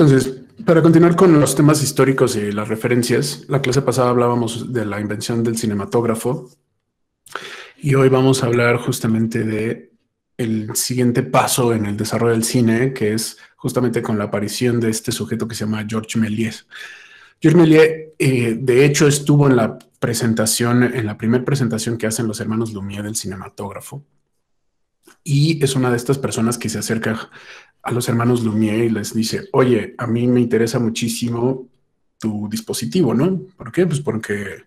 Entonces, para continuar con los temas históricos y las referencias, la clase pasada hablábamos de la invención del cinematógrafo y hoy vamos a hablar justamente de el siguiente paso en el desarrollo del cine, que es justamente con la aparición de este sujeto que se llama Georges Méliès. Georges Méliès, de hecho, estuvo en la presentación, en la primera presentación que hacen los hermanos Lumière del cinematógrafo, y es una de estas personas que se acerca a los hermanos Lumière y les dice, oye, a mí me interesa muchísimo tu dispositivo, ¿no? ¿Por qué? Pues porque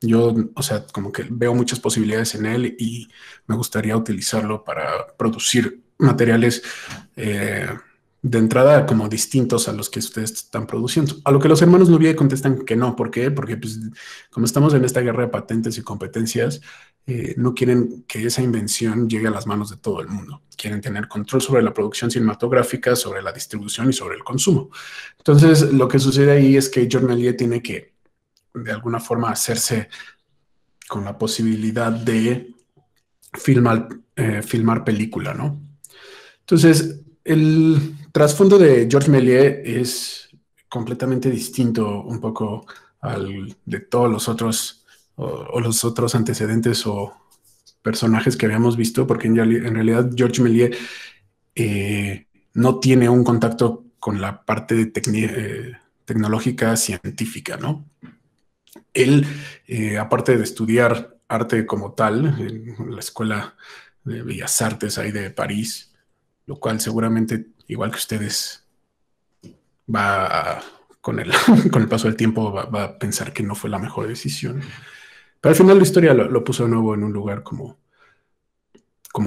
yo, o sea, como que veo muchas posibilidades en él y me gustaría utilizarlo para producir materiales de entrada como distintos a los que ustedes están produciendo. A lo que los hermanos Lumière contestan que no. ¿Por qué? Porque pues, como estamos en esta guerra de patentes y competencias, no quieren que esa invención llegue a las manos de todo el mundo. Quieren tener control sobre la producción cinematográfica, sobre la distribución y sobre el consumo. Entonces, lo que sucede ahí es que Georges Méliès tiene que, de alguna forma, hacerse con la posibilidad de filmar película, ¿no? Entonces, el trasfondo de Georges Méliès es completamente distinto un poco al de todos los otros o los otros antecedentes o personajes que habíamos visto, porque en realidad Georges Méliès no tiene un contacto con la parte de tecnológica científica, ¿no? Él, aparte de estudiar arte como tal en la Escuela de Bellas Artes ahí de París, lo cual seguramente, igual que ustedes, va a, con el, con el paso del tiempo va a pensar que no fue la mejor decisión. Pero al final la historia lo puso de nuevo en un lugar como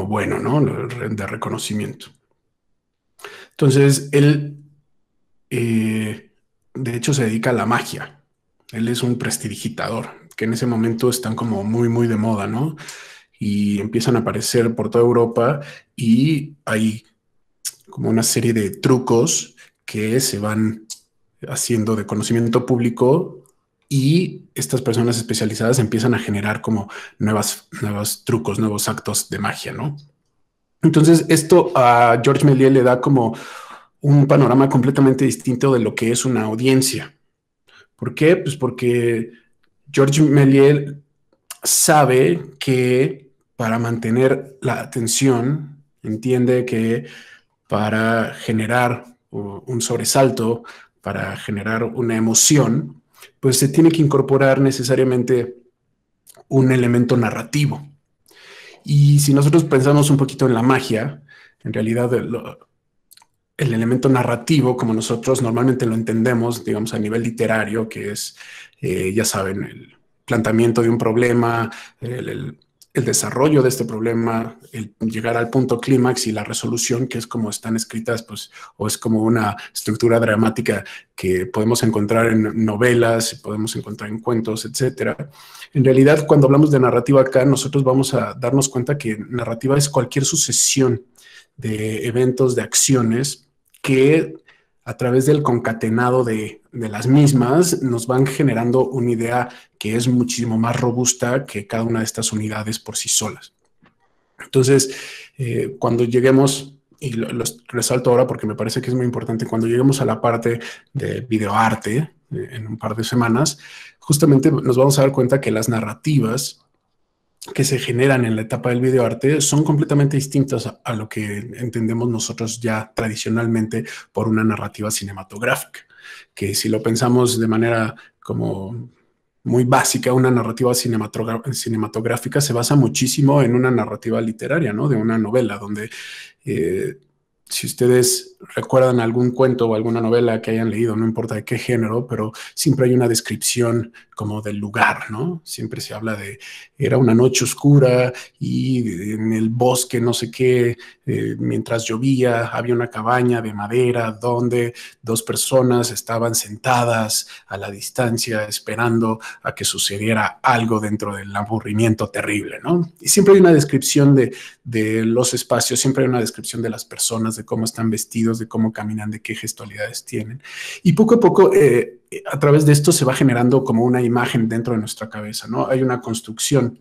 bueno, ¿no? De reconocimiento. Entonces, él, de hecho, se dedica a la magia. Él es un prestidigitador, que en ese momento están como muy, muy de moda, ¿no? Y empiezan a aparecer por toda Europa y hay como una serie de trucos que se van haciendo de conocimiento público y estas personas especializadas empiezan a generar como nuevos trucos, nuevos actos de magia, ¿no? Entonces esto a Georges Méliès le da como un panorama completamente distinto de lo que es una audiencia. ¿Por qué? Pues porque Georges Méliès sabe que para mantener la atención, entiende que para generar un sobresalto, para generar una emoción, pues se tiene que incorporar necesariamente un elemento narrativo. Y si nosotros pensamos un poquito en la magia, en realidad el elemento narrativo, como nosotros normalmente lo entendemos, digamos a nivel literario, que es, ya saben, el planteamiento de un problema, el desarrollo de este problema, el llegar al punto clímax y la resolución, que es como están escritas, pues, o es como una estructura dramática que podemos encontrar en novelas, podemos encontrar en cuentos, etcétera. En realidad, cuando hablamos de narrativa acá, nosotros vamos a darnos cuenta que narrativa es cualquier sucesión de eventos, de acciones que a través del concatenado de las mismas nos van generando una idea que es muchísimo más robusta que cada una de estas unidades por sí solas. Entonces, cuando lleguemos, y lo resalto ahora porque me parece que es muy importante, cuando lleguemos a la parte de videoarte en un par de semanas, justamente nos vamos a dar cuenta que las narrativas que se generan en la etapa del videoarte son completamente distintas a lo que entendemos nosotros ya tradicionalmente por una narrativa cinematográfica, que si lo pensamos de manera como muy básica, una narrativa cinematográfica se basa muchísimo en una narrativa literaria, ¿no? De una novela, donde si ustedes recuerdan algún cuento o alguna novela que hayan leído, no importa de qué género, pero siempre hay una descripción como del lugar, ¿no? Siempre se habla de, era una noche oscura y en el bosque no sé qué, mientras llovía, había una cabaña de madera donde dos personas estaban sentadas a la distancia esperando a que sucediera algo dentro del aburrimiento terrible, ¿no? Y siempre hay una descripción de los espacios, siempre hay una descripción de las personas, de cómo están vestidos, de cómo caminan, de qué gestualidades tienen. Y poco a poco, a través de esto se va generando como una imagen dentro de nuestra cabeza, ¿no? Hay una construcción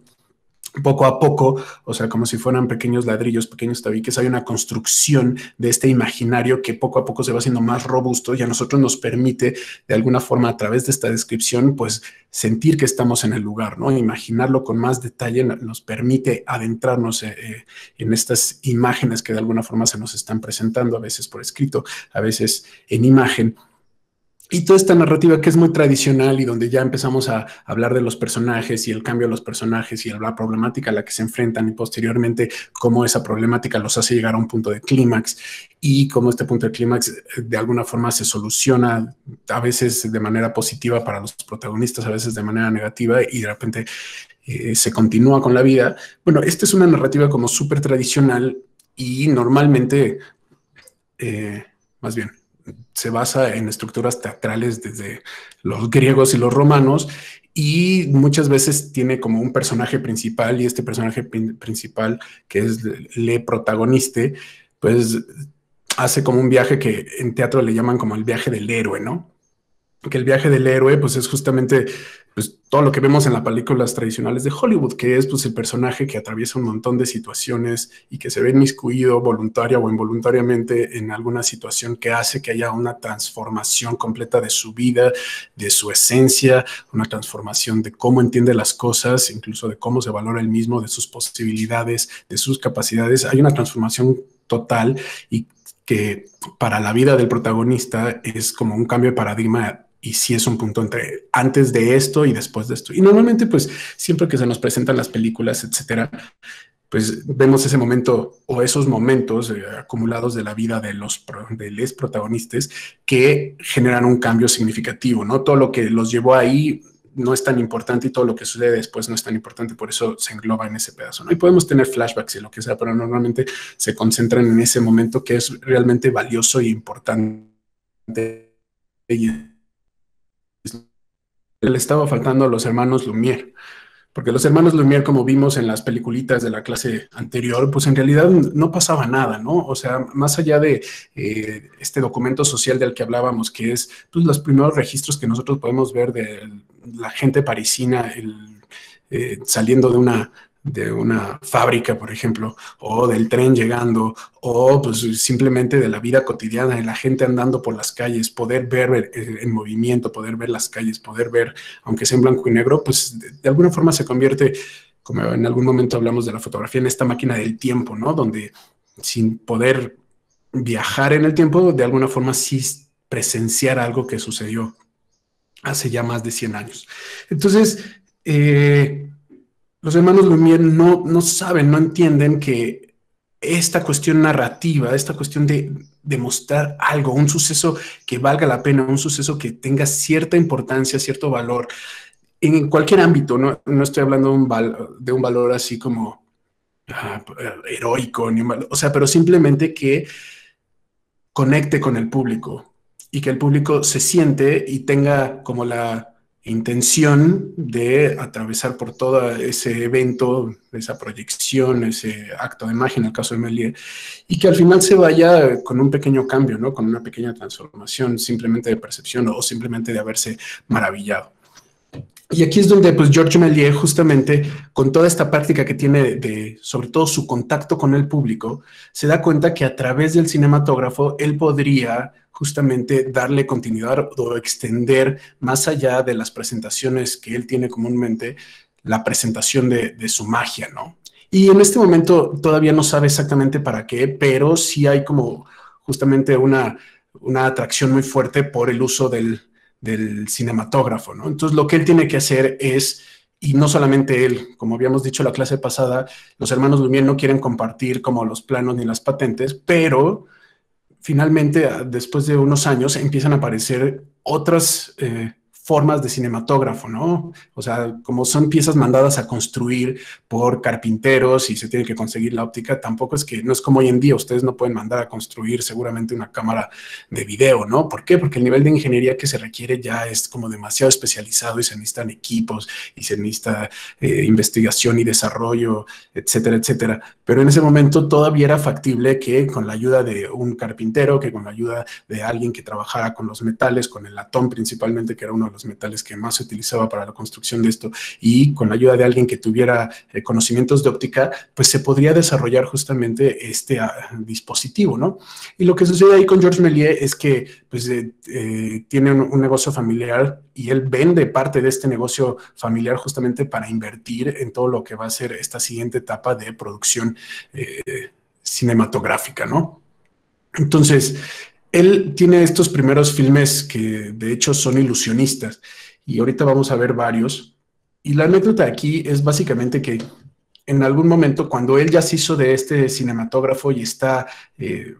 poco a poco, o sea, como si fueran pequeños ladrillos, pequeños tabiques, hay una construcción de este imaginario que poco a poco se va haciendo más robusto y a nosotros nos permite, de alguna forma, a través de esta descripción, pues sentir que estamos en el lugar, ¿no? Imaginarlo con más detalle nos permite adentrarnos en estas imágenes que de alguna forma se nos están presentando, a veces por escrito, a veces en imagen. Y toda esta narrativa que es muy tradicional y donde ya empezamos a hablar de los personajes y el cambio de los personajes y la problemática a la que se enfrentan y posteriormente cómo esa problemática los hace llegar a un punto de clímax y cómo este punto de clímax de alguna forma se soluciona a veces de manera positiva para los protagonistas, a veces de manera negativa y de repente se continúa con la vida. Bueno, esta es una narrativa como súper tradicional y normalmente, más bien, se basa en estructuras teatrales desde los griegos y los romanos y muchas veces tiene como un personaje principal y este personaje principal que es le protagonista, pues hace como un viaje que en teatro le llaman como el viaje del héroe, ¿no? Que el viaje del héroe pues es justamente pues, todo lo que vemos en las películas tradicionales de Hollywood, que es pues el personaje que atraviesa un montón de situaciones y que se ve inmiscuido voluntaria o involuntariamente en alguna situación que hace que haya una transformación completa de su vida, de su esencia, una transformación de cómo entiende las cosas, incluso de cómo se valora el mismo, de sus posibilidades, de sus capacidades. Hay una transformación total y que para la vida del protagonista es como un cambio de paradigma y sí es un punto entre antes de esto y después de esto. Y normalmente, pues, siempre que se nos presentan las películas, etcétera, pues vemos ese momento o esos momentos acumulados de la vida de los protagonistas que generan un cambio significativo, ¿no? Todo lo que los llevó ahí no es tan importante y todo lo que sucede después no es tan importante, por eso se engloba en ese pedazo, ¿no? Y podemos tener flashbacks y lo que sea, pero normalmente se concentran en ese momento que es realmente valioso e importante. Y le estaba faltando a los hermanos Lumière, porque los hermanos Lumière, como vimos en las peliculitas de la clase anterior, pues en realidad no pasaba nada, ¿no? O sea, más allá de este documento social del que hablábamos, que es pues, los primeros registros que nosotros podemos ver de la gente parisina saliendo de una fábrica, por ejemplo, o del tren llegando, o pues simplemente de la vida cotidiana, de la gente andando por las calles, poder ver en movimiento, poder ver las calles, poder ver, aunque sea en blanco y negro, pues de alguna forma se convierte, como en algún momento hablamos de la fotografía, en esta máquina del tiempo, ¿no? Donde sin poder viajar en el tiempo, de alguna forma sí presenciar algo que sucedió hace ya más de 100 años. Entonces, los hermanos Lumière no saben, no entienden que esta cuestión narrativa, esta cuestión de mostrar algo, un suceso que valga la pena, un suceso que tenga cierta importancia, cierto valor, en cualquier ámbito, no estoy hablando de un valor así como heroico, o sea, pero simplemente que conecte con el público y que el público se siente y tenga como la intención de atravesar por todo ese evento, esa proyección, ese acto de magia en el caso de Méliès, y que al final se vaya con un pequeño cambio, ¿no? Con una pequeña transformación simplemente de percepción o simplemente de haberse maravillado. Y aquí es donde, pues, Georges Méliès, justamente, con toda esta práctica que tiene sobre todo su contacto con el público, se da cuenta que a través del cinematógrafo él podría justamente darle continuidad o extender más allá de las presentaciones que él tiene comúnmente, la presentación de su magia, ¿no? Y en este momento todavía no sabe exactamente para qué, pero sí hay como justamente una atracción muy fuerte por el uso del cinematógrafo, ¿no? Entonces lo que él tiene que hacer es, y no solamente él, como habíamos dicho la clase pasada, los hermanos Lumière no quieren compartir como los planos ni las patentes, pero finalmente, después de unos años, empiezan a aparecer otras formas de cinematógrafo, ¿no? O sea, como son piezas mandadas a construir por carpinteros y se tiene que conseguir la óptica, tampoco es que, no es como hoy en día, ustedes no pueden mandar a construir seguramente una cámara de video, ¿no? ¿Por qué? Porque el nivel de ingeniería que se requiere ya es como demasiado especializado y se necesitan equipos y se necesita investigación y desarrollo, etcétera, etcétera. Pero en ese momento todavía era factible que con la ayuda de un carpintero, que con la ayuda de alguien que trabajara con los metales, con el latón principalmente, que era uno de los metales que más se utilizaba para la construcción de esto, y con la ayuda de alguien que tuviera conocimientos de óptica, pues se podría desarrollar justamente este dispositivo, ¿no? Y lo que sucede ahí con Georges Méliès es que pues, tiene un negocio familiar y él vende parte de este negocio familiar justamente para invertir en todo lo que va a ser esta siguiente etapa de producción cinematográfica, ¿no? Entonces, él tiene estos primeros filmes que de hecho son ilusionistas y ahorita vamos a ver varios. Y la anécdota aquí es básicamente que en algún momento, cuando él ya se hizo de este cinematógrafo y está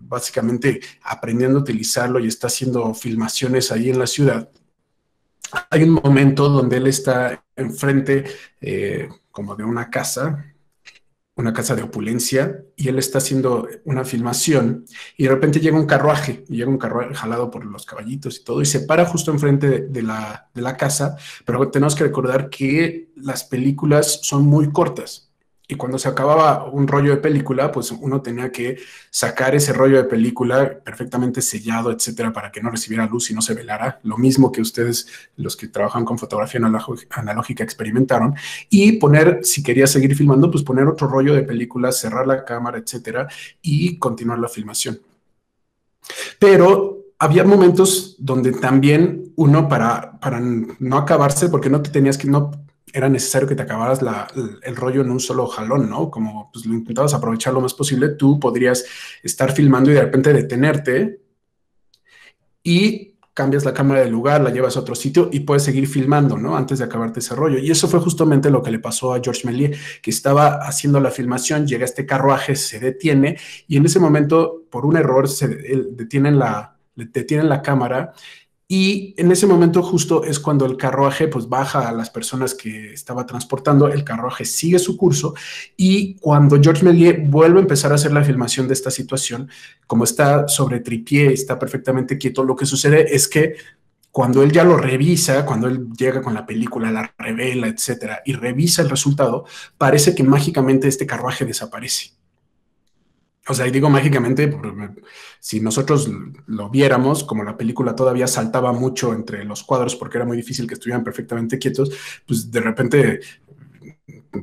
básicamente aprendiendo a utilizarlo y está haciendo filmaciones ahí en la ciudad, hay un momento donde él está enfrente como de una casa de opulencia, y él está haciendo una filmación y de repente llega un carruaje, y llega un carruaje jalado por los caballitos y todo, y se para justo enfrente de la casa, pero tenemos que recordar que las películas son muy cortas. Y cuando se acababa un rollo de película, pues uno tenía que sacar ese rollo de película perfectamente sellado, etcétera, para que no recibiera luz y no se velara. Lo mismo que ustedes, los que trabajan con fotografía analógica, experimentaron. Y poner, si quería seguir filmando, pues poner otro rollo de película, cerrar la cámara, etcétera, y continuar la filmación. Pero había momentos donde también uno, para no acabarse, porque no te tenías que, no era necesario que te acabaras el rollo en un solo jalón, ¿no? Como pues, lo intentabas aprovechar lo más posible, tú podrías estar filmando y de repente detenerte y cambias la cámara de lugar, la llevas a otro sitio y puedes seguir filmando, ¿no? Antes de acabarte ese rollo. Y eso fue justamente lo que le pasó a Georges Méliès, que estaba haciendo la filmación, llega este carruaje, se detiene y en ese momento, por un error, detienen la cámara. Y en ese momento justo es cuando el carruaje pues baja a las personas que estaba transportando, el carruaje sigue su curso, y cuando Georges Méliès vuelve a empezar a hacer la filmación de esta situación, como está sobre tripié, está perfectamente quieto, lo que sucede es que cuando él ya lo revisa, cuando él llega con la película, la revela, etcétera, y revisa el resultado, parece que mágicamente este carruaje desaparece. O sea, y digo mágicamente, si nosotros lo viéramos, como la película todavía saltaba mucho entre los cuadros porque era muy difícil que estuvieran perfectamente quietos, pues de repente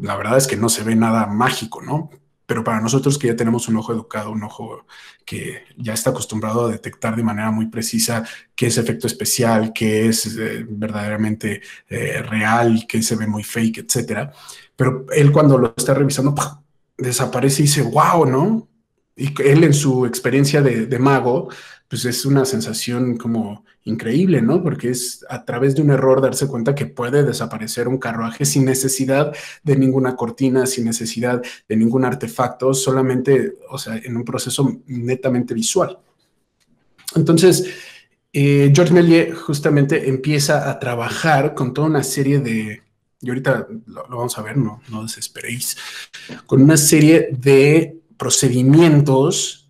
la verdad es que no se ve nada mágico, ¿no? Pero para nosotros que ya tenemos un ojo educado, un ojo que ya está acostumbrado a detectar de manera muy precisa qué es efecto especial, qué es verdaderamente real, qué se ve muy fake, etcétera. Pero él cuando lo está revisando, ¡pum!, desaparece y dice, wow, ¿no? Y él en su experiencia de mago, pues es una sensación como increíble, ¿no? Porque es a través de un error darse cuenta que puede desaparecer un carruaje sin necesidad de ninguna cortina, sin necesidad de ningún artefacto, solamente, o sea, en un proceso netamente visual. Entonces, Georges Méliès justamente empieza a trabajar con toda una serie de, y ahorita lo vamos a ver, no desesperéis, con una serie de procedimientos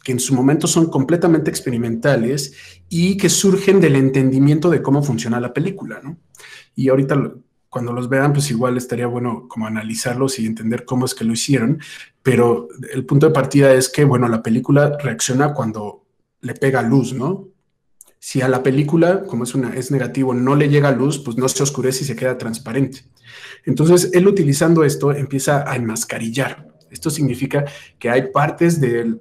que en su momento son completamente experimentales y que surgen del entendimiento de cómo funciona la película, ¿no? Y ahorita cuando los vean, pues igual estaría bueno como analizarlos y entender cómo es que lo hicieron, pero el punto de partida es que, bueno, la película reacciona cuando le pega luz, ¿no? Si a la película, como es negativo, no le llega luz, pues no se oscurece y se queda transparente. Entonces, él utilizando esto empieza a enmascarillar. Esto significa que hay partes de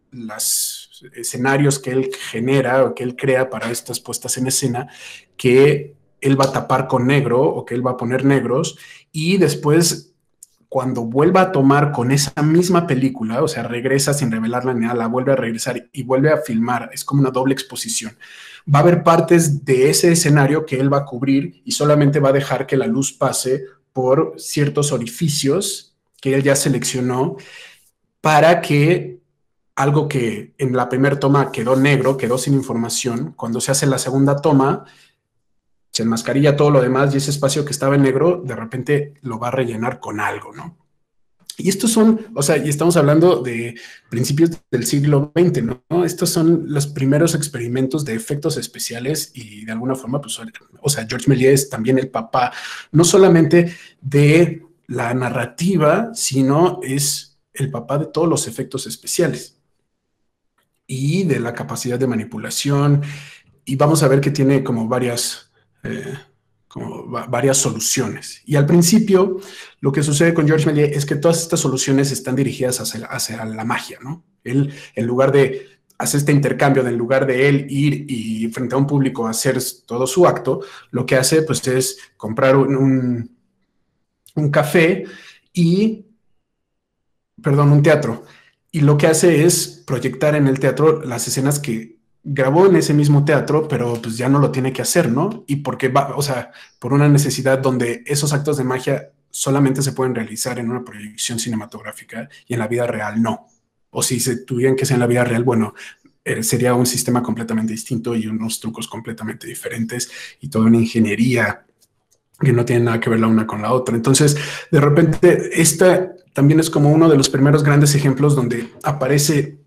los escenarios que él genera o que él crea para estas puestas en escena que él va a tapar con negro o que él va a poner negros, y después cuando vuelva a tomar con esa misma película, o sea, regresa sin revelarla ni nada, la vuelve a regresar y vuelve a filmar, es como una doble exposición. Va a haber partes de ese escenario que él va a cubrir y solamente va a dejar que la luz pase por ciertos orificios que él ya seleccionó para que algo que en la primera toma quedó negro, quedó sin información, cuando se hace la segunda toma, se enmascarilla todo lo demás y ese espacio que estaba en negro, de repente lo va a rellenar con algo, ¿no? Y estos son, o sea, y estamos hablando de principios del siglo XX, ¿no? Estos son los primeros experimentos de efectos especiales y de alguna forma, pues, o sea, Georges Méliès es también el papá, no solamente de la narrativa, sino es el papá de todos los efectos especiales y de la capacidad de manipulación. Y vamos a ver que tiene como varias eh, como varias soluciones. Y al principio, lo que sucede con Georges Méliès es que todas estas soluciones están dirigidas hacia la magia, ¿no? Él, en lugar de hacer este intercambio, en lugar de él ir y frente a un público a hacer todo su acto, lo que hace pues es comprar un café y, perdón, un teatro. Y lo que hace es proyectar en el teatro las escenas que grabó en ese mismo teatro, pero pues ya no lo tiene que hacer, ¿no? Y porque va, o sea, por una necesidad donde esos actos de magia solamente se pueden realizar en una proyección cinematográfica y en la vida real no. O si se tuvieran que ser en la vida real, bueno, sería un sistema completamente distinto y unos trucos completamente diferentes y toda una ingeniería que no tiene nada que ver la una con la otra. Entonces, de repente, esta también es como uno de los primeros grandes ejemplos donde aparece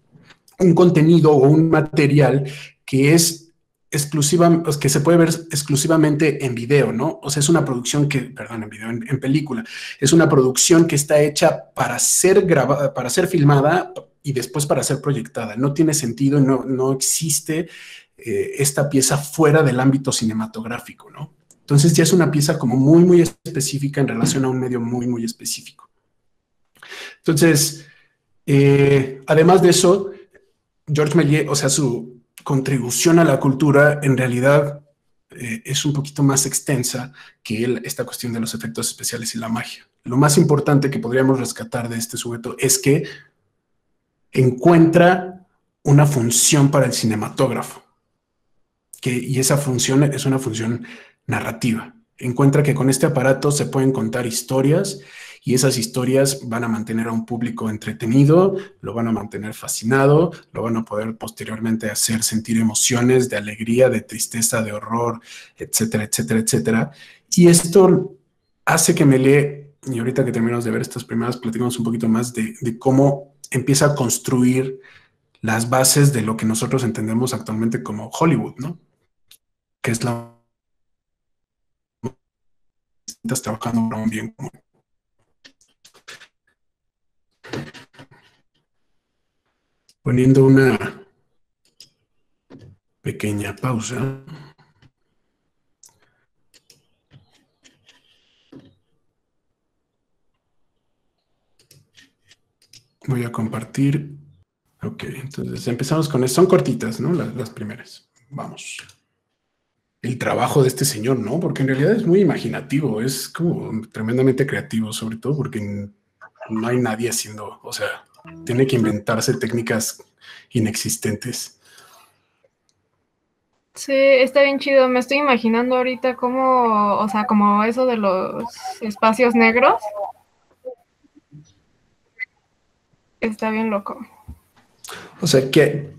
un contenido o un material que es exclusiva, que se puede ver exclusivamente en video, ¿no? O sea, es una producción que, perdón, en video, en película, es una producción que está hecha para ser grabada, para ser filmada y después para ser proyectada. No tiene sentido, no existe esta pieza fuera del ámbito cinematográfico, ¿no? Entonces ya es una pieza como muy, muy específica en relación a un medio muy, muy específico. Entonces, además de eso, Georges Méliès, o sea, su contribución a la cultura en realidad es un poquito más extensa que esta cuestión de los efectos especiales y la magia. Lo más importante que podríamos rescatar de este sujeto es que encuentra una función para el cinematógrafo, y esa función es una función narrativa. Encuentra que con este aparato se pueden contar historias y esas historias van a mantener a un público entretenido, lo van a mantener fascinado, lo van a poder posteriormente hacer sentir emociones de alegría, de tristeza, de horror, etcétera, etcétera, etcétera. Y esto hace que Méliès, y ahorita que terminamos de ver estas primeras, platicamos un poquito más de cómo empieza a construir las bases de lo que nosotros entendemos actualmente como Hollywood, ¿no? Que es la estás trabajando para un bien común. Poniendo una pequeña pausa. Voy a compartir. Ok, entonces empezamos con esto. Son cortitas, ¿no? Las primeras. Vamos. El trabajo de este señor, ¿no? Porque en realidad es muy imaginativo, es como tremendamente creativo, sobre todo porque no hay nadie haciendo, o sea, tiene que inventarse técnicas inexistentes. Sí, está bien chido. Me estoy imaginando ahorita cómo, o sea, como eso de los espacios negros. Está bien loco. O sea, que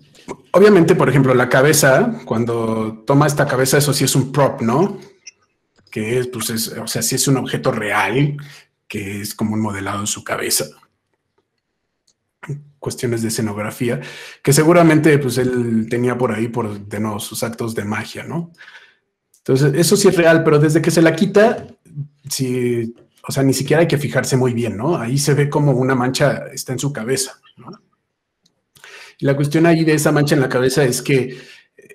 obviamente, por ejemplo, la cabeza, cuando toma esta cabeza, eso sí es un prop, ¿no? Que es, pues, o sea, sí es un objeto real, que es como un modelado en su cabeza. Cuestiones de escenografía, que seguramente, pues, él tenía por ahí, de nuevo, sus actos de magia, ¿no? Entonces, eso sí es real, pero desde que se la quita, sí, o sea, ni siquiera hay que fijarse muy bien, ¿no? Ahí se ve como una mancha está en su cabeza, ¿no? Y la cuestión ahí de esa mancha en la cabeza es que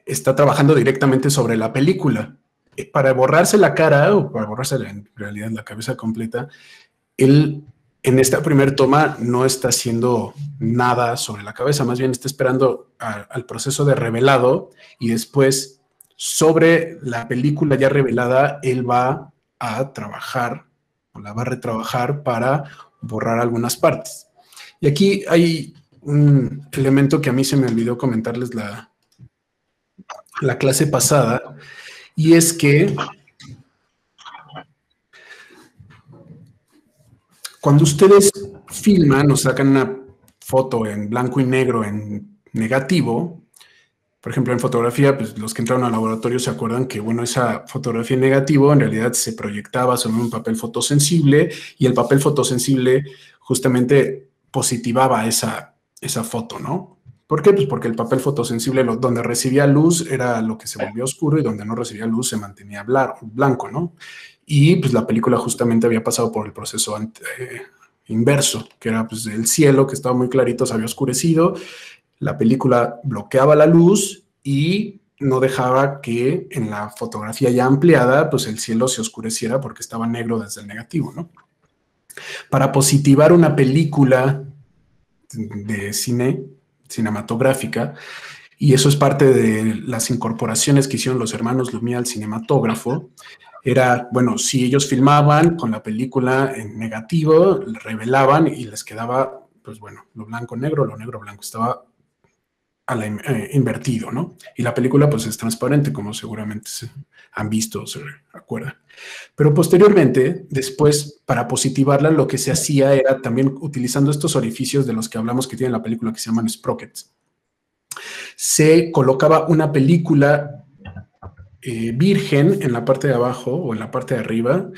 está trabajando directamente sobre la película. Para borrarse la cara, o para borrarse en realidad la cabeza completa, él en esta primer toma no está haciendo nada sobre la cabeza, más bien está esperando al proceso de revelado y después sobre la película ya revelada, él va a trabajar o la va a retrabajar para borrar algunas partes. Y aquí hay un elemento que a mí se me olvidó comentarles la clase pasada, y es que cuando ustedes filman o sacan una foto en blanco y negro en negativo, por ejemplo, en fotografía, pues los que entraron al laboratorio se acuerdan que, bueno, esa fotografía en negativo en realidad se proyectaba sobre un papel fotosensible y el papel fotosensible justamente positivaba esa foto, ¿no? ¿Por qué? Pues porque el papel fotosensible donde recibía luz era lo que se volvía oscuro y donde no recibía luz se mantenía blanco, ¿no? Y pues la película justamente había pasado por el proceso inverso, que era pues el cielo que estaba muy clarito, se había oscurecido, la película bloqueaba la luz y no dejaba que en la fotografía ya ampliada, pues el cielo se oscureciera porque estaba negro desde el negativo, ¿no? Para positivar una película de cine, cinematográfica, y eso es parte de las incorporaciones que hicieron los hermanos Lumière al cinematógrafo, era, bueno, si ellos filmaban con la película en negativo, revelaban y les quedaba, pues bueno, lo blanco-negro, lo negro-blanco, estaba invertido, ¿no? Y la película pues es transparente, como seguramente se han visto o se acuerdan. Pero posteriormente, después, para positivarla, lo que se hacía era también utilizando estos orificios de los que hablamos que tiene la película que se llaman sprockets. Se colocaba una película virgen en la parte de abajo o en la parte de arriba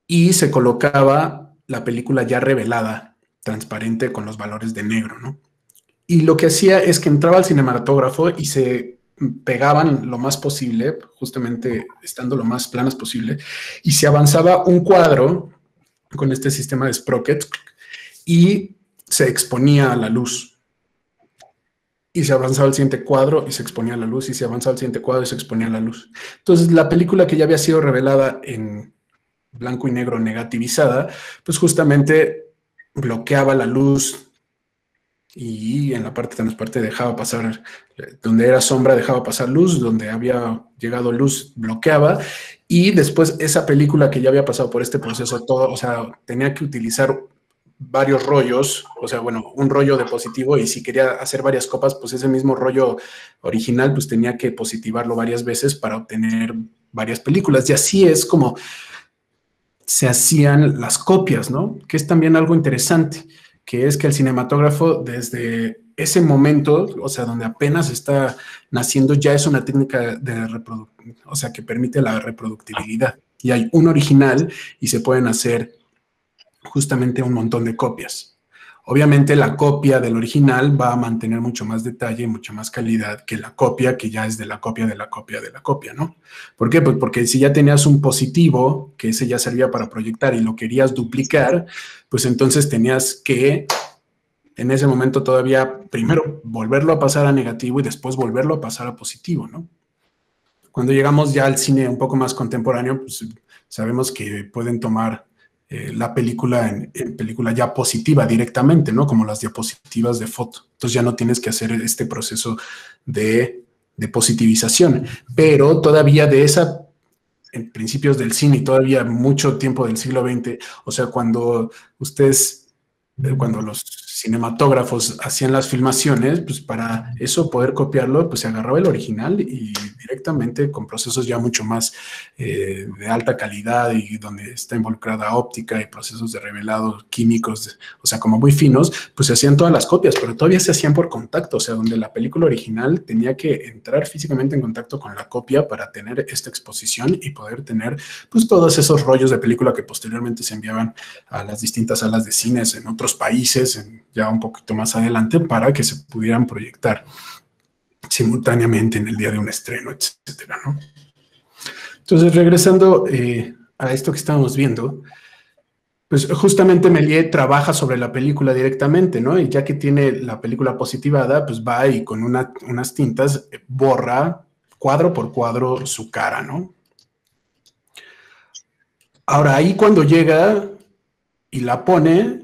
y se colocaba la película ya revelada, transparente con los valores de negro, ¿no? Y lo que hacía es que entraba al cinematógrafo y se pegaban lo más posible, justamente estando lo más planas posible, y se avanzaba un cuadro con este sistema de sprocket y se exponía a la luz. Y se avanzaba el siguiente cuadro y se exponía a la luz, y se avanzaba el siguiente cuadro y se exponía a la luz. Entonces, la película que ya había sido revelada en blanco y negro negativizada, pues justamente bloqueaba la luz y en la parte transparente dejaba pasar, donde era sombra dejaba pasar luz, donde había llegado luz bloqueaba, y después esa película que ya había pasado por este proceso todo, o sea, tenía que utilizar varios rollos, o sea, bueno, un rollo de positivo, y si quería hacer varias copas, pues ese mismo rollo original, pues tenía que positivarlo varias veces para obtener varias películas, y así es como se hacían las copias, ¿no? Que es también algo interesante, que es que el cinematógrafo desde ese momento, o sea, donde apenas está naciendo, ya es una técnica de reproducción, o sea, que permite la reproductibilidad. Y hay un original y se pueden hacer justamente un montón de copias. Obviamente la copia del original va a mantener mucho más detalle y mucha más calidad que la copia que ya es de la copia de la copia de la copia, ¿no? ¿Por qué? Pues porque si ya tenías un positivo, que ese ya servía para proyectar y lo querías duplicar, pues entonces tenías que en ese momento todavía primero volverlo a pasar a negativo y después volverlo a pasar a positivo, ¿no? Cuando llegamos ya al cine un poco más contemporáneo, pues sabemos que pueden tomar la película en película ya positiva directamente, ¿no? Como las diapositivas de foto. Entonces ya no tienes que hacer este proceso de positivización. Pero todavía de esa, en principios del cine y todavía mucho tiempo del siglo XX, o sea, cuando los cinematógrafos hacían las filmaciones, pues para eso poder copiarlo, pues se agarraba el original y directamente con procesos ya mucho más de alta calidad y donde está involucrada óptica y procesos de revelado químicos, o sea, como muy finos, pues se hacían todas las copias, pero todavía se hacían por contacto, o sea, donde la película original tenía que entrar físicamente en contacto con la copia para tener esta exposición y poder tener, pues, todos esos rollos de película que posteriormente se enviaban a las distintas salas de cines en otros países, ya un poquito más adelante, para que se pudieran proyectar simultáneamente en el día de un estreno, etcétera, ¿no? Entonces, regresando a esto que estábamos viendo, pues justamente Méliès trabaja sobre la película directamente, ¿no? Y ya que tiene la película positivada, pues va y con unas tintas borra cuadro por cuadro su cara, ¿no? Ahora, ahí cuando llega y la pone,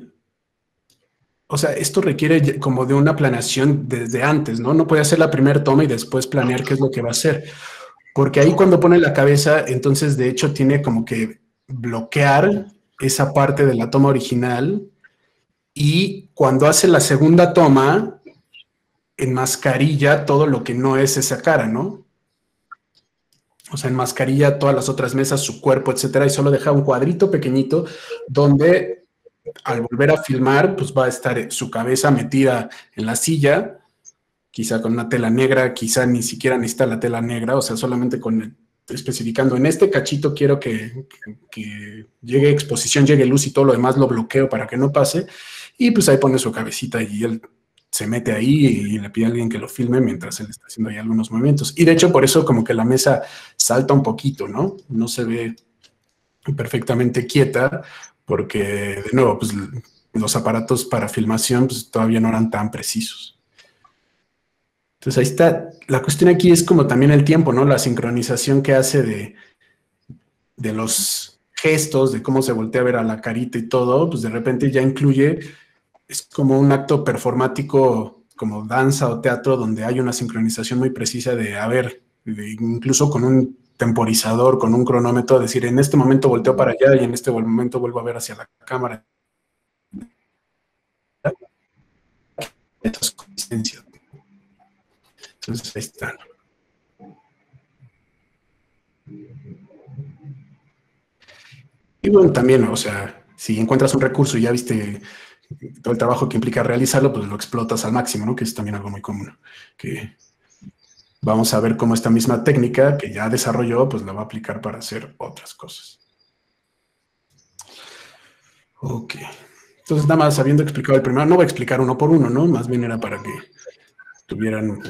o sea, esto requiere como de una planeación desde antes, ¿no? No puede hacer la primera toma y después planear qué es lo que va a hacer. Porque ahí cuando pone la cabeza, entonces de hecho tiene como que bloquear esa parte de la toma original, y cuando hace la segunda toma, enmascarilla todo lo que no es esa cara, ¿no? O sea, enmascarilla todas las otras mesas, su cuerpo, etcétera, y solo deja un cuadrito pequeñito donde al volver a filmar, pues va a estar su cabeza metida en la silla, quizá con una tela negra, quizá ni siquiera necesita la tela negra, o sea, solamente especificando, en este cachito quiero que llegue exposición, llegue luz y todo lo demás lo bloqueo para que no pase, y pues ahí pone su cabecita y él se mete ahí y le pide a alguien que lo filme mientras él está haciendo ahí algunos movimientos. Y de hecho por eso como que la mesa salta un poquito, ¿no? No se ve perfectamente quieta, porque de nuevo, pues los aparatos para filmación pues, todavía no eran tan precisos. Entonces ahí está. La cuestión aquí es como también el tiempo, ¿no? La sincronización que hace de los gestos, de cómo se voltea a ver a la carita y todo, pues de repente ya incluye, es como un acto performático, como danza o teatro, donde hay una sincronización muy precisa de, a ver, incluso con un temporizador, con un cronómetro, decir, en este momento volteo para allá y en este momento vuelvo a ver hacia la cámara. Estas coincidencias. Entonces ahí están. Y bueno, también, o sea, si encuentras un recurso y ya viste todo el trabajo que implica realizarlo, pues lo explotas al máximo, ¿no? Que es también algo muy común. Que vamos a ver cómo esta misma técnica que ya desarrolló, pues la va a aplicar para hacer otras cosas. Ok. Entonces, nada más habiendo explicado el primero, no voy a explicar uno por uno, ¿no? Más bien era para que tuvieran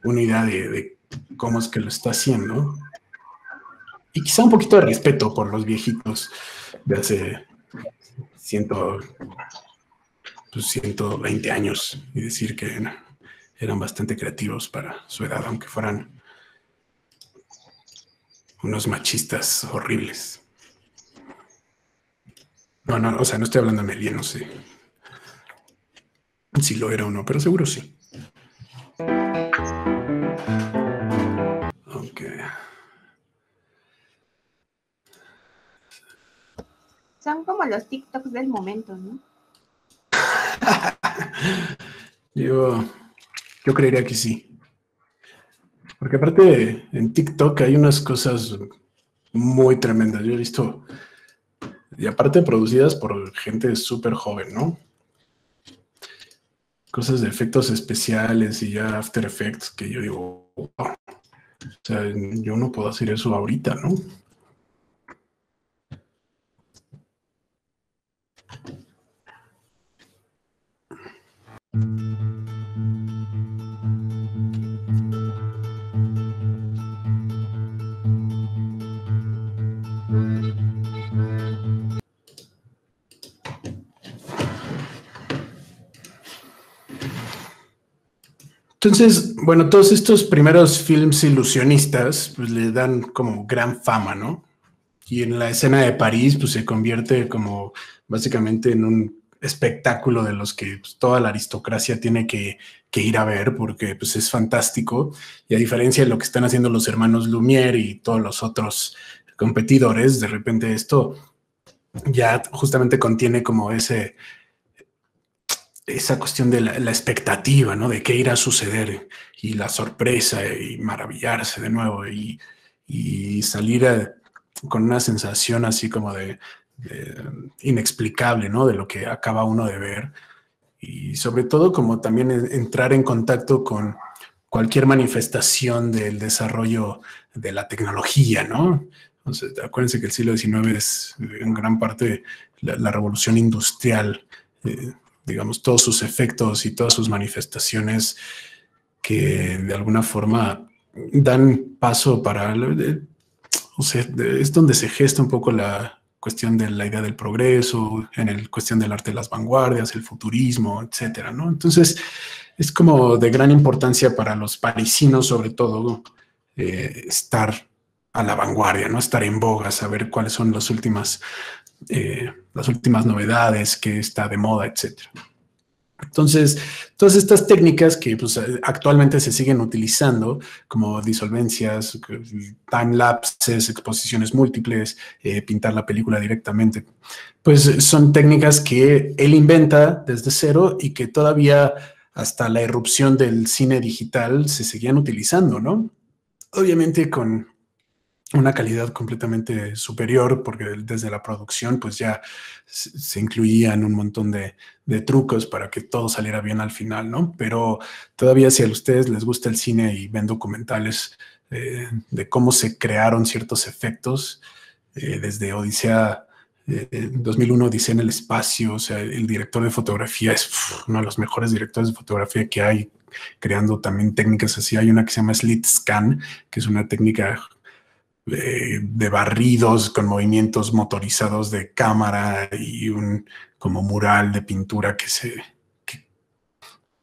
una idea de cómo es que lo está haciendo. Y quizá un poquito de respeto por los viejitos de hace 120 años y decir que eran bastante creativos para su edad, aunque fueran unos machistas horribles. No, no, o sea, no estoy hablando de Melia, no sé si lo era o no, pero seguro sí. Ok. Son como los TikToks del momento, ¿no? Yo creería que sí. Porque aparte en TikTok hay unas cosas muy tremendas. Yo he visto, y aparte producidas por gente súper joven, ¿no? Cosas de efectos especiales y ya After Effects que yo digo, wow. O sea, yo no puedo hacer eso ahorita, ¿no? Entonces, bueno, todos estos primeros films ilusionistas pues le dan como gran fama, ¿no? Y en la escena de París pues se convierte como básicamente en un espectáculo de los que pues, toda la aristocracia tiene que ir a ver porque pues es fantástico. Y a diferencia de lo que están haciendo los hermanos Lumière y todos los otros competidores, de repente esto ya justamente contiene como esa cuestión de la expectativa, ¿no? De qué irá a suceder y la sorpresa y maravillarse de nuevo y salir con una sensación así como de inexplicable, ¿no? De lo que acaba uno de ver y sobre todo como también entrar en contacto con cualquier manifestación del desarrollo de la tecnología, ¿no? Entonces, acuérdense que el siglo XIX es en gran parte la revolución industrial, digamos, todos sus efectos y todas sus manifestaciones que de alguna forma dan paso para, o sea, es donde se gesta un poco la cuestión de la idea del progreso, en el cuestión del arte de las vanguardias, el futurismo, etcétera, ¿no? Entonces, es como de gran importancia para los parisinos, sobre todo, estar a la vanguardia, ¿no? Estar en boga, saber cuáles son las últimas novedades, qué está de moda, etcétera. Entonces, todas estas técnicas que pues, actualmente se siguen utilizando, como disolvencias, time lapses, exposiciones múltiples, pintar la película directamente, pues son técnicas que él inventa desde cero y que todavía hasta la irrupción del cine digital se seguían utilizando, ¿no? Obviamente con una calidad completamente superior, porque desde la producción pues ya se incluían un montón de trucos para que todo saliera bien al final, ¿no? Pero todavía si a ustedes les gusta el cine y ven documentales de cómo se crearon ciertos efectos, desde Odisea 2001, Odisea en el espacio, o sea, el director de fotografía es uno de los mejores directores de fotografía que hay, creando también técnicas así. Hay una que se llama Slit Scan, que es una técnica de barridos con movimientos motorizados de cámara y un como mural de pintura que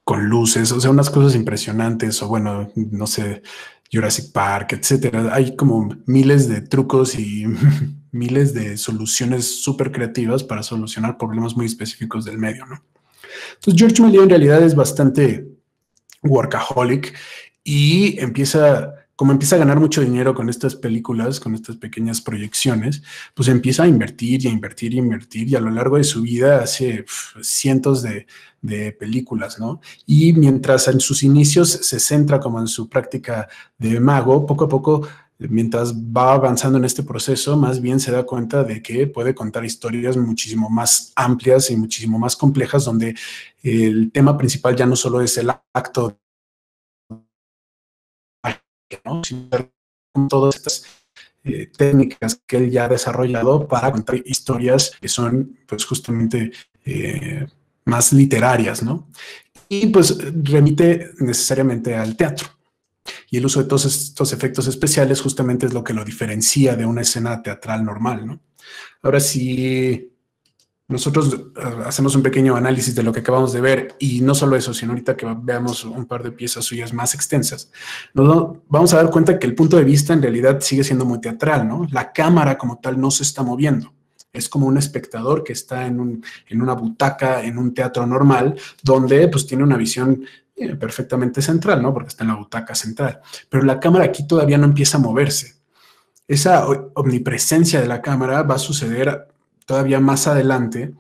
con luces, o sea, unas cosas impresionantes, o bueno, no sé, Jurassic Park, etcétera. Hay como miles de trucos y miles de soluciones súper creativas para solucionar problemas muy específicos del medio, ¿no? Entonces, George Méliès en realidad es bastante workaholic y como empieza a ganar mucho dinero con estas películas, con estas pequeñas proyecciones, pues empieza a invertir y a invertir y a invertir y a lo largo de su vida hace cientos de películas, ¿no? Y mientras en sus inicios se centra como en su práctica de mago, poco a poco, mientras va avanzando en este proceso, más bien se da cuenta de que puede contar historias muchísimo más amplias y muchísimo más complejas, donde el tema principal ya no solo es el acto, ¿no? Sino con todas estas técnicas que él ya ha desarrollado para contar historias que son, pues, justamente más literarias, ¿no? Y pues remite necesariamente al teatro. Y el uso de todos estos efectos especiales justamente es lo que lo diferencia de una escena teatral normal, ¿no? Ahora, si nosotros hacemos un pequeño análisis de lo que acabamos de ver, y no solo eso, sino ahorita que veamos un par de piezas suyas más extensas, nos vamos a dar cuenta que el punto de vista en realidad sigue siendo muy teatral, ¿no? La cámara como tal no se está moviendo. Es como un espectador que está en una butaca, en un teatro normal, donde pues tiene una visión perfectamente central, ¿no? Porque está en la butaca central. Pero la cámara aquí todavía no empieza a moverse. Esa omnipresencia de la cámara va a suceder todavía más adelante,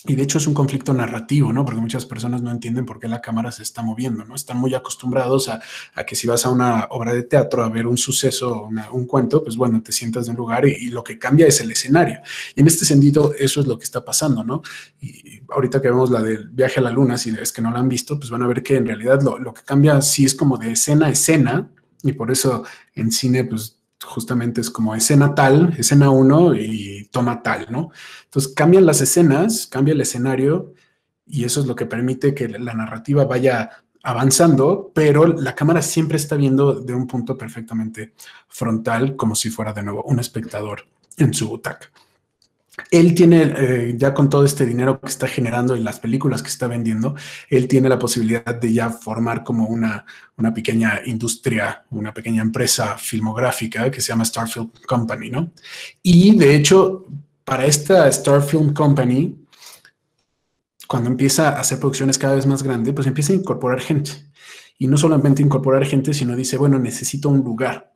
y de hecho es un conflicto narrativo, ¿no? Porque muchas personas no entienden por qué la cámara se está moviendo, ¿no? Están muy acostumbrados a que si vas a una obra de teatro a ver un suceso, un cuento, pues bueno, te sientas de un lugar y lo que cambia es el escenario. Y en este sentido, eso es lo que está pasando, ¿no? Y ahorita que vemos la del viaje a la luna, si es que no la han visto, pues van a ver que en realidad lo que cambia sí es como de escena a escena, y por eso en cine, pues justamente es como escena tal, escena 1 y toma tal, ¿no? Entonces cambian las escenas, cambia el escenario y eso es lo que permite que la narrativa vaya avanzando, pero la cámara siempre está viendo de un punto perfectamente frontal, como si fuera de nuevo un espectador en su butaca. Él tiene, ya con todo este dinero que está generando y las películas que está vendiendo, él tiene la posibilidad de ya formar como una pequeña industria, una pequeña empresa filmográfica que se llama Star Film Company, ¿no? Y de hecho, para esta Star Film Company, cuando empieza a hacer producciones cada vez más grandes, pues empieza a incorporar gente. Y no solamente incorporar gente, sino dice, bueno, necesito un lugar.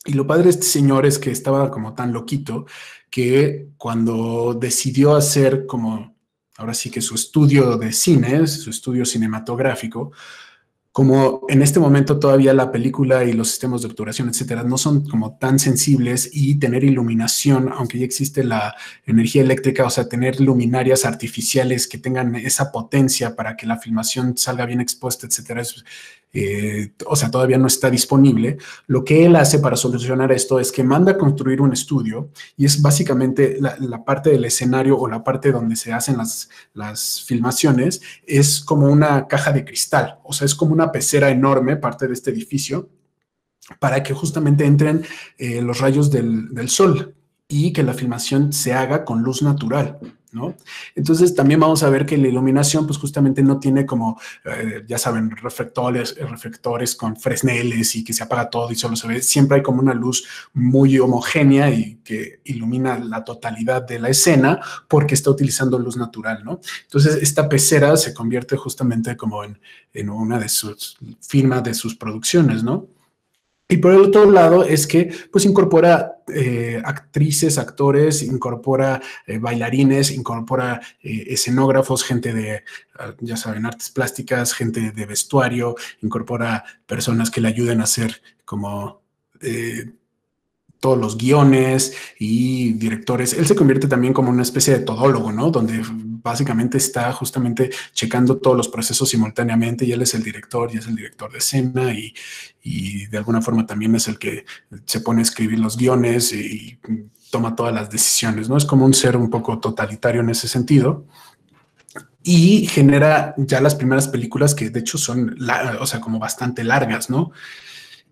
Y lo padre de este señor es que estaba como tan loquito que cuando decidió hacer como, ahora sí que su estudio de cine, su estudio cinematográfico, como en este momento todavía la película y los sistemas de obturación, etcétera, no son como tan sensibles, y tener iluminación, aunque ya existe la energía eléctrica, o sea, tener luminarias artificiales que tengan esa potencia para que la filmación salga bien expuesta, etcétera, o sea, todavía no está disponible. Lo que él hace para solucionar esto es que manda a construir un estudio, y es básicamente la parte del escenario o la parte donde se hacen las filmaciones, es como una caja de cristal, o sea, es como una pecera enorme, parte de este edificio, para que justamente entren los rayos del sol y que la filmación se haga con luz natural, ¿no? Entonces también vamos a ver que la iluminación pues justamente no tiene como, ya saben, reflectores con fresneles y que se apaga todo y solo se ve, siempre hay como una luz muy homogénea y que ilumina la totalidad de la escena porque está utilizando luz natural, ¿no? Entonces esta pecera se convierte justamente como en una de sus firmas de sus producciones, ¿no? Y por el otro lado es que pues incorpora actrices, actores, incorpora bailarines, incorpora escenógrafos, gente de, ya saben, artes plásticas, gente de vestuario, incorpora personas que le ayuden a hacer como todos los guiones y directores. Él se convierte también como una especie de todólogo, ¿no? Donde básicamente está justamente checando todos los procesos simultáneamente, y él es el director y es el director de escena y de alguna forma también es el que se pone a escribir los guiones y toma todas las decisiones, ¿no? Es como un ser un poco totalitario en ese sentido. Y genera ya las primeras películas que de hecho son, o sea, como bastante largas, ¿no?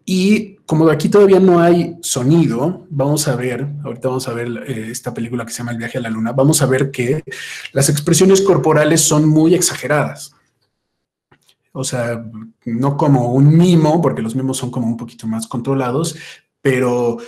Y como de aquí todavía no hay sonido, ahorita vamos a ver esta película que se llama El viaje a la luna, vamos a ver que las expresiones corporales son muy exageradas. o sea, no como un mimo, porque los mimos son como un poquito más controlados, pero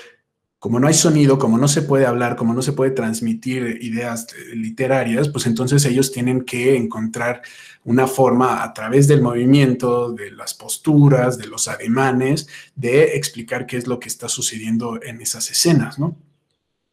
como no hay sonido, como no se puede hablar, como no se puede transmitir ideas literarias, pues entonces ellos tienen que encontrar una forma a través del movimiento, de las posturas, de los ademanes, de explicar qué es lo que está sucediendo en esas escenas, ¿no?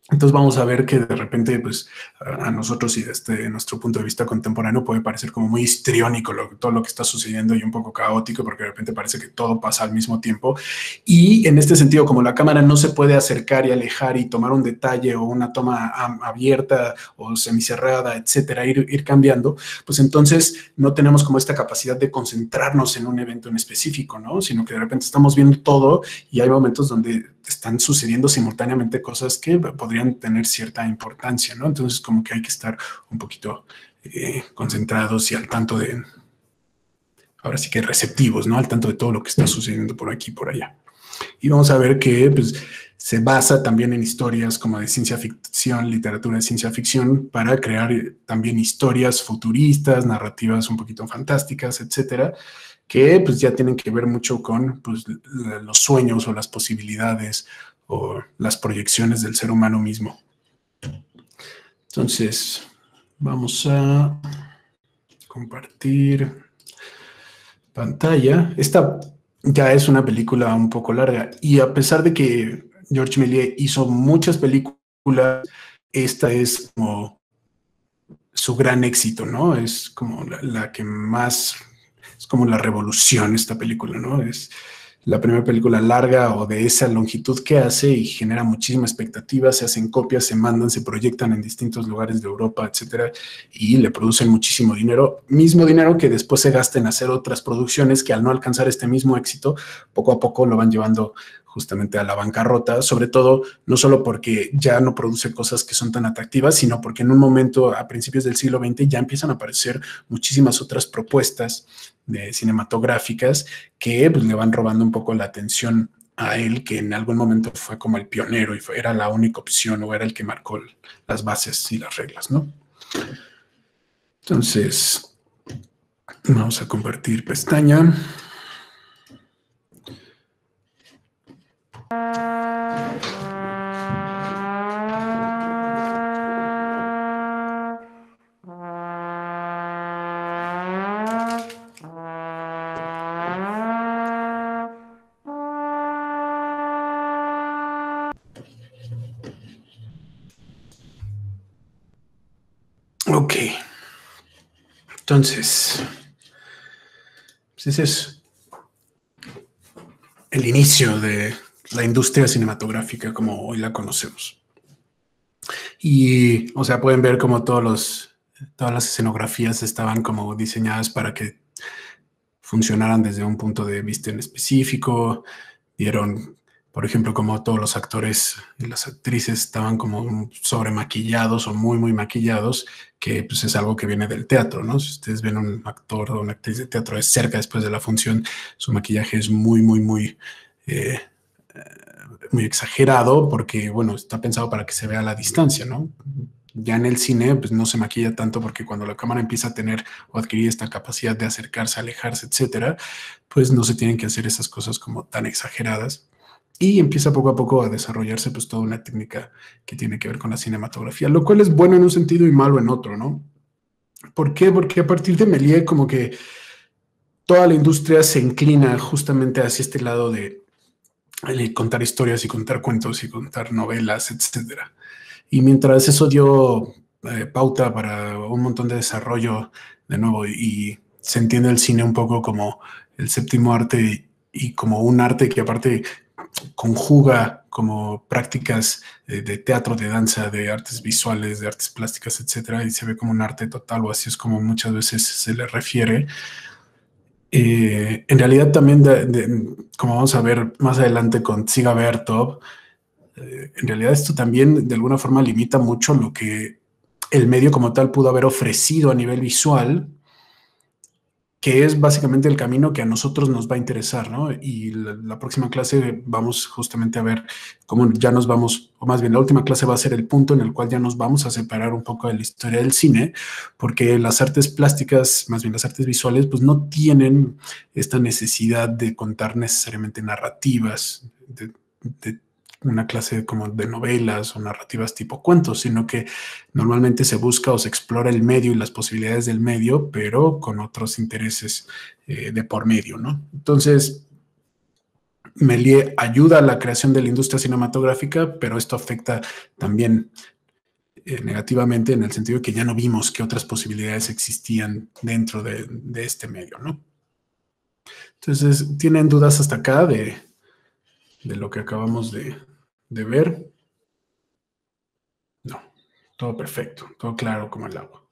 Entonces vamos a ver que de repente, pues, a nosotros y desde nuestro punto de vista contemporáneo puede parecer como muy histriónico todo lo que está sucediendo y un poco caótico, porque de repente parece que todo pasa al mismo tiempo. Y en este sentido, como la cámara no se puede acercar y alejar y tomar un detalle o una toma abierta o semicerrada, etcétera, ir cambiando, pues entonces no tenemos como esta capacidad de concentrarnos en un evento en específico, ¿no? Sino que de repente estamos viendo todo y hay momentos donde están sucediendo simultáneamente cosas que podrían tener cierta importancia, ¿no? Entonces, como que hay que estar un poquito concentrados y al tanto de, ahora sí que receptivos, ¿no? Al tanto de todo lo que está sucediendo por aquí y por allá. Y vamos a ver que, pues, se basa también en historias como de ciencia ficción, literatura de ciencia ficción, para crear también historias futuristas, narrativas un poquito fantásticas, etcétera, que pues ya tienen que ver mucho con pues, los sueños o las posibilidades o las proyecciones del ser humano mismo. Entonces, vamos a compartir pantalla. Esta ya es una película un poco larga y a pesar de que Georges Méliès hizo muchas películas, esta es como su gran éxito, ¿no? Es como la que más... Es como la revolución esta película, ¿no? Es la primera película larga o de esa longitud que hace y genera muchísima expectativa, se hacen copias, se mandan, se proyectan en distintos lugares de Europa, etcétera, y le producen muchísimo dinero, mismo dinero que después se gasta en hacer otras producciones que al no alcanzar este mismo éxito, poco a poco lo van llevando justamente a la bancarrota, sobre todo no solo porque ya no produce cosas que son tan atractivas, sino porque en un momento a principios del siglo XX ya empiezan a aparecer muchísimas otras propuestas cinematográficas que pues, le van robando un poco la atención a él, que en algún momento fue como el pionero y era la única opción o era el que marcó las bases y las reglas, ¿no? Entonces, vamos a compartir pestaña. Ok. Entonces, pues ese es el inicio de la industria cinematográfica como hoy la conocemos. Y, o sea, pueden ver como todas las escenografías estaban como diseñadas para que funcionaran desde un punto de vista en específico. Dieron, por ejemplo, como todos los actores y las actrices estaban como sobremaquillados o muy, muy maquillados, que pues es algo que viene del teatro, ¿no? Si ustedes ven un actor o una actriz de teatro de cerca después de la función, su maquillaje es muy, muy, muy... muy exagerado porque, bueno, está pensado para que se vea a la distancia, ¿no? Ya en el cine, pues no se maquilla tanto porque cuando la cámara empieza a tener o adquirir esta capacidad de acercarse, alejarse, etcétera, pues no se tienen que hacer esas cosas como tan exageradas. Y empieza poco a poco a desarrollarse pues toda una técnica que tiene que ver con la cinematografía, lo cual es bueno en un sentido y malo en otro, ¿no? ¿Por qué? Porque a partir de Méliès como que toda la industria se inclina justamente hacia este lado de contar historias y contar cuentos y contar novelas, etcétera. Y mientras eso dio pauta para un montón de desarrollo de nuevo y se entiende el cine un poco como el séptimo arte y como un arte que aparte conjuga como prácticas de teatro, de danza, de artes visuales, de artes plásticas, etcétera, y se ve como un arte total o así es como muchas veces se le refiere. En realidad también, como vamos a ver más adelante con Dziga Vertov, en realidad esto también de alguna forma limita mucho lo que el medio como tal pudo haber ofrecido a nivel visual, que es básicamente el camino que a nosotros nos va a interesar, ¿no? Y la próxima clase vamos justamente a ver cómo ya nos vamos, o más bien la última clase va a ser el punto en el cual ya nos vamos a separar un poco de la historia del cine, porque las artes plásticas, más bien las artes visuales, pues no tienen esta necesidad de contar necesariamente narrativas, de una clase como de novelas o narrativas tipo cuentos, sino que normalmente se busca o se explora el medio y las posibilidades del medio, pero con otros intereses de por medio, ¿no? Entonces, Méliès ayuda a la creación de la industria cinematográfica, pero esto afecta también negativamente en el sentido de que ya no vimos qué otras posibilidades existían dentro de este medio, ¿no? Entonces, ¿tienen dudas hasta acá de lo que acabamos de ver? No, todo perfecto, todo claro como el agua.